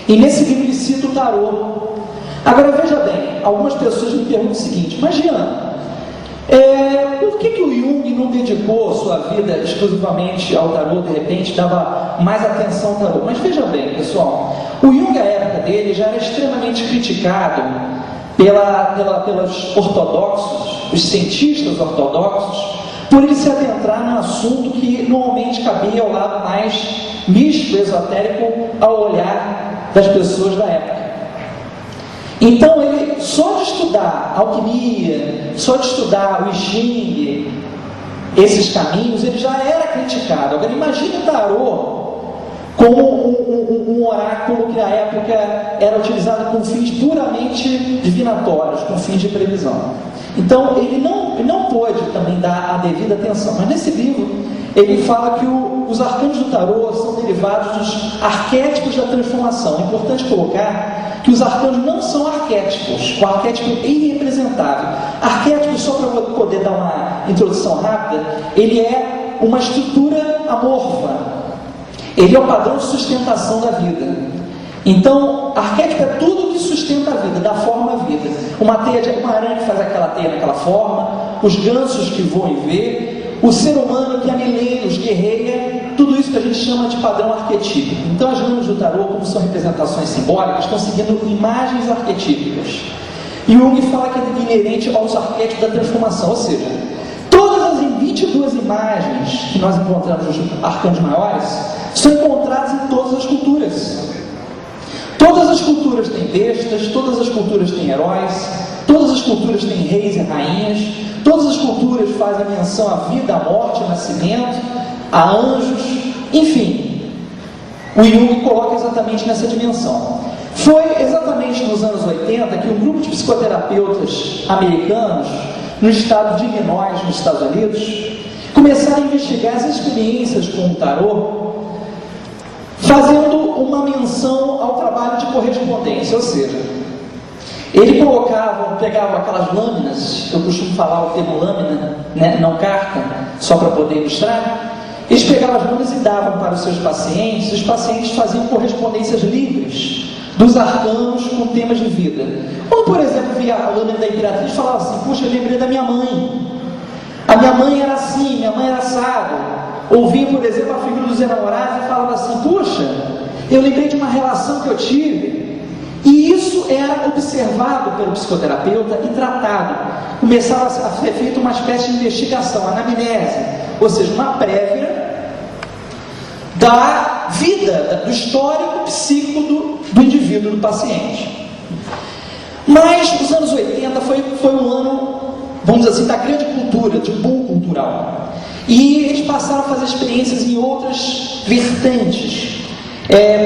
E nesse livro ele cita o tarô. Agora veja bem, algumas pessoas me perguntam o seguinte: mas Jean, por que o Jung não dedicou sua vida exclusivamente ao tarô, de repente dava mais atenção ao tarô? Mas veja bem, pessoal, o Jung, à época dele, já era extremamente criticado pelos ortodoxos, os cientistas ortodoxos, por ele se adentrar num assunto que normalmente cabia ao lado mais místico, esotérico, ao olhar das pessoas da época. Então, ele, só de estudar alquimia, só de estudar o I Ching, esses caminhos, ele já era criticado. Agora, imagine o tarô como um oráculo que na época era utilizado com fins puramente divinatórios, com fins de previsão. Então, ele não pôde também dar a devida atenção. Mas nesse livro, ele fala que os arcanos do tarô são derivados dos arquétipos da transformação. É importante colocar que os arcanos não são arquétipos. O arquétipo é irrepresentável. Arquétipo, só para poder dar uma introdução rápida, ele é uma estrutura amorfa. Ele é o padrão de sustentação da vida. Então, arquétipo é tudo que sustenta a vida, dá forma à vida. Uma aranha que faz aquela teia naquela forma, os gansos que voam e vê, o ser humano que há milênios guerreia, tudo isso que a gente chama de padrão arquetípico. Então, as lâminas do tarô, como são representações simbólicas, estão seguindo imagens arquetípicas. E o Jung fala que é inerente aos arquétipos da transformação, ou seja, todas as 22 imagens que nós encontramos nos arcanos maiores são encontradas em todas as culturas. Todas as culturas têm bestas, todas as culturas têm heróis, todas as culturas têm reis e rainhas, todas as culturas fazem menção à vida, à morte, ao nascimento, a anjos, enfim. O Jung coloca exatamente nessa dimensão. Foi exatamente nos anos 80 que um grupo de psicoterapeutas americanos, no estado de Illinois, nos Estados Unidos, começaram a investigar as experiências com o tarô, fazendo uma menção ao trabalho de correspondência, ou seja, ele pegava aquelas lâminas, eu costumo falar o termo lâmina, né, não carta, só para poder ilustrar, eles pegavam as lâminas e davam para os seus pacientes, os pacientes faziam correspondências livres dos arcanos com temas de vida. Ou, por exemplo, via a lâmina da Imperatriz e falava assim: puxa, eu lembrei da minha mãe, a minha mãe era assim, minha mãe era assado. Ouvia, por exemplo, a figura dos enamorados e falava assim: puxa, eu lembrei de uma relação que eu tive. E isso era observado pelo psicoterapeuta e tratado. Começava a ser feita uma espécie de investigação, anamnese, ou seja, uma prévia da vida, do histórico psíquico do indivíduo, do paciente. Mas os anos 80 foi um ano, vamos dizer assim, da grande cultura, de boom cultural. E eles passaram a fazer experiências em outras vertentes.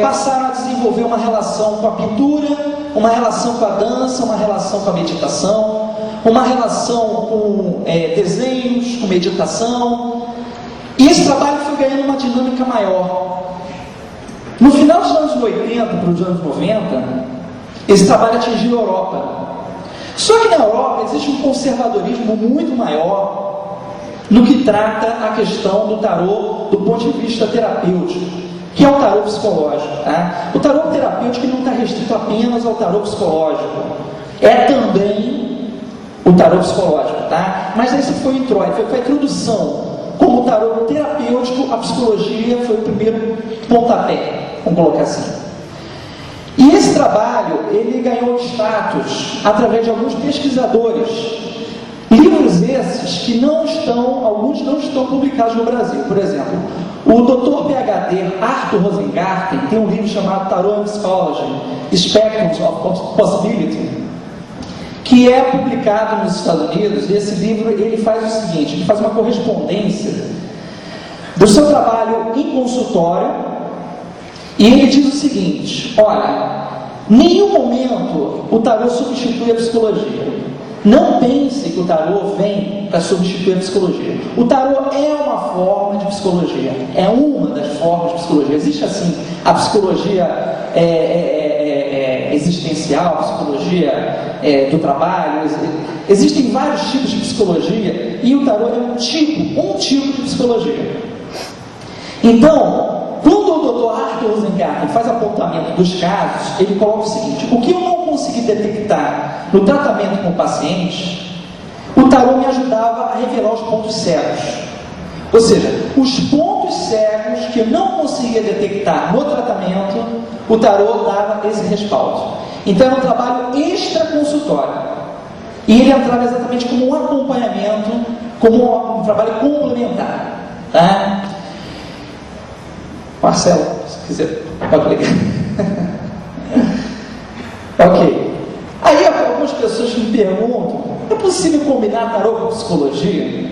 Passaram a desenvolver uma relação com a pintura, uma relação com a dança, uma relação com a meditação, uma relação com desenhos, com meditação. E esse trabalho foi ganhando uma dinâmica maior. No final dos anos 80 para os anos 90, esse trabalho atingiu a Europa. Só que na Europa existe um conservadorismo muito maior no que trata a questão do tarô do ponto de vista terapêutico, que é o tarô psicológico. Tá? O tarô terapêutico não está restrito apenas ao tarô psicológico, é também o tarô psicológico, tá? Mas esse foi o introito, foi a introdução. Como o tarô terapêutico, a psicologia foi o primeiro pontapé, vamos colocar assim. E esse trabalho, ele ganhou status através de alguns pesquisadores. Livros esses que alguns não estão publicados no Brasil. Por exemplo, o Dr. PhD Arthur Rosengarten tem um livro chamado Tarot and Psychology, Spectrums of Possibility, que é publicado nos Estados Unidos. E esse livro, ele faz o seguinte: ele faz uma correspondência do seu trabalho em consultório, e ele diz o seguinte: olha, em nenhum momento o tarô substitui a psicologia. Não pense que o tarô vem para substituir a psicologia. O tarô é uma forma de psicologia, é uma das formas de psicologia. Existe assim a psicologia existencial, a psicologia do trabalho. Existem vários tipos de psicologia e o tarô é um tipo de psicologia. Então, quando o o Dr. Arthur Rosengarten faz apontamento dos casos, ele coloca o seguinte: o que eu não consegui detectar no tratamento com o paciente, o tarô me ajudava a revelar os pontos cegos. Ou seja, os pontos cegos que eu não conseguia detectar no tratamento, o tarô dava esse respaldo. Então era um trabalho extraconsultório. E ele entrava exatamente como um acompanhamento, como um trabalho complementar. Tá? Marcelo, se quiser, pode ligar. Ok. Aí algumas pessoas me perguntam: é possível combinar tarô com psicologia?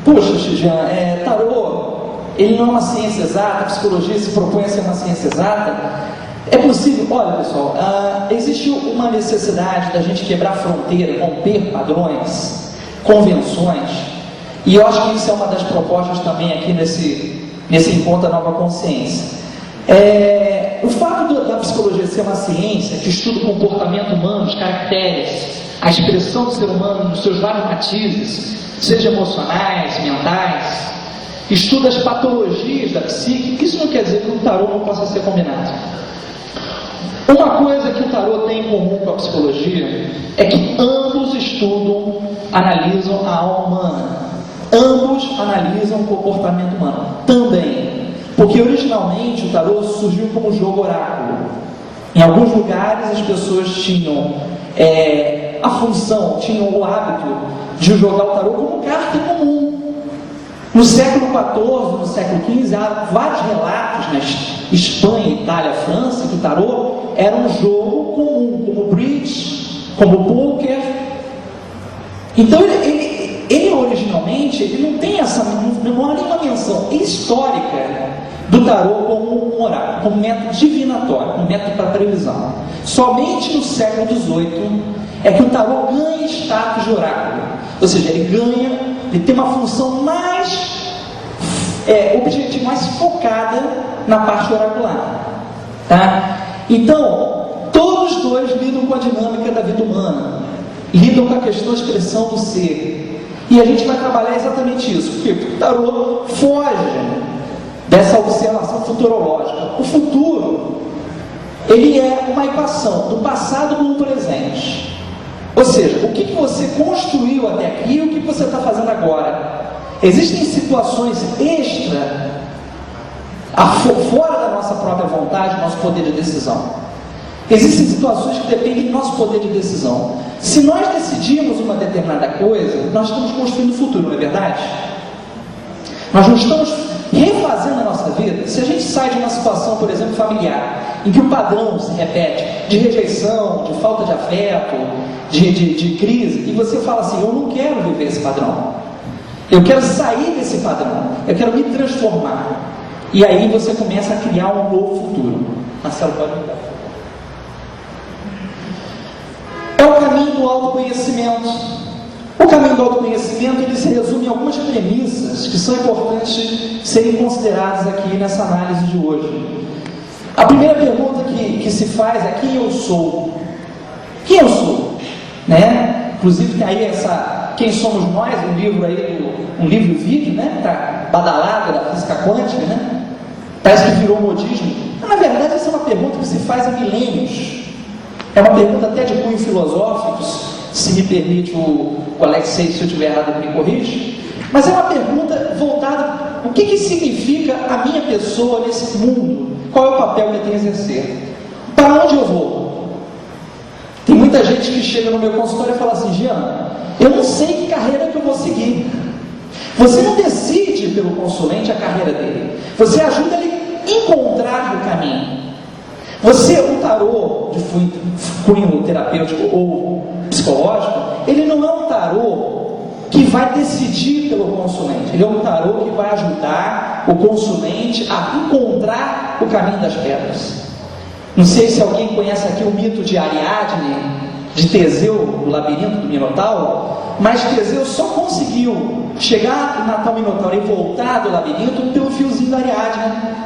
Poxa, Jean, tarô, ele não é uma ciência exata, a psicologia se propõe a ser uma ciência exata. É possível? Olha, pessoal, existe uma necessidade da gente quebrar fronteira, romper padrões, convenções, e eu acho que isso é uma das propostas também aqui nesse encontro da Nova Consciência. O fato da psicologia ser uma ciência que estuda o comportamento humano, os caracteres, a expressão do ser humano nos seus vários matizes, seja emocionais, mentais, estuda as patologias da psique, isso não quer dizer que o tarô não possa ser combinado. Uma coisa que o tarô tem em comum com a psicologia é que ambos estudam, analisam a alma humana, ambos analisam o comportamento humano também, porque originalmente o tarô surgiu como jogo oráculo. Em alguns lugares as pessoas tinham a função, tinham o hábito de jogar o tarô como carta comum. No século XIV, no século XV, há vários relatos na Espanha, Itália, França, que o tarô era um jogo comum, como bridge, como poker. Então ele originalmente, ele não tem não há nenhuma menção histórica do tarô como um oráculo, como método divinatório, como método para previsão. Somente no século XVIII é que o tarô ganha status de oráculo, ou seja, ele tem uma função mais objetiva, mais focada na parte oracular, tá? Então, todos os dois lidam com a dinâmica da vida humana, lidam com a questão da expressão do ser, e a gente vai trabalhar exatamente isso, porque o tarô foge dessa observação futurológica. O futuro, ele é uma equação do passado com o presente. Ou seja, o que você construiu até aqui e o que você está fazendo agora. Existem situações fora da nossa própria vontade, do nosso poder de decisão. Existem situações que dependem do nosso poder de decisão. Se nós decidimos uma determinada coisa, nós estamos construindo o futuro, não é verdade? Nós não estamos refazendo a nossa vida. Se a gente sai de uma situação, por exemplo, familiar, em que o padrão se repete, de rejeição, de falta de afeto, de crise, e você fala assim: eu não quero viver esse padrão, eu quero sair desse padrão, eu quero me transformar, e aí você começa a criar um novo futuro. Marcelo, pode mudar. É o caminho do autoconhecimento. O caminho do autoconhecimento, ele se resume em algumas premissas que são importantes serem consideradas aqui nessa análise de hoje. A primeira pergunta que se faz é: quem eu sou? Quem eu sou? Né? Inclusive tem aí Quem Somos Nós, um livro aí, um livro vídeo, né? Está badalado da física quântica, né? Parece que virou modismo. Mas, na verdade, essa é uma pergunta que se faz há milênios. É uma pergunta até de cunho filosófico, se me permite o Alexei, se eu estiver errado, me corrige. Mas é uma pergunta voltada: o que significa a minha pessoa nesse mundo? Qual é o papel que eu tenho a exercer? Para onde eu vou? Tem muita gente que chega no meu consultório e fala assim: Jean, eu não sei que carreira que eu vou seguir. Você não decide pelo consulente a carreira dele, você ajuda ele a encontrar o caminho. O tarô de cunho terapêutico ou psicológico, ele não é um tarô que vai decidir pelo consulente, ele é um tarô que vai ajudar o consulente a encontrar o caminho das pedras. Não sei se alguém conhece aqui o mito de Ariadne, de Teseu, do labirinto do Minotauro, mas Teseu só conseguiu chegar na tal Minotauro e voltar do labirinto pelo fiozinho da Ariadne.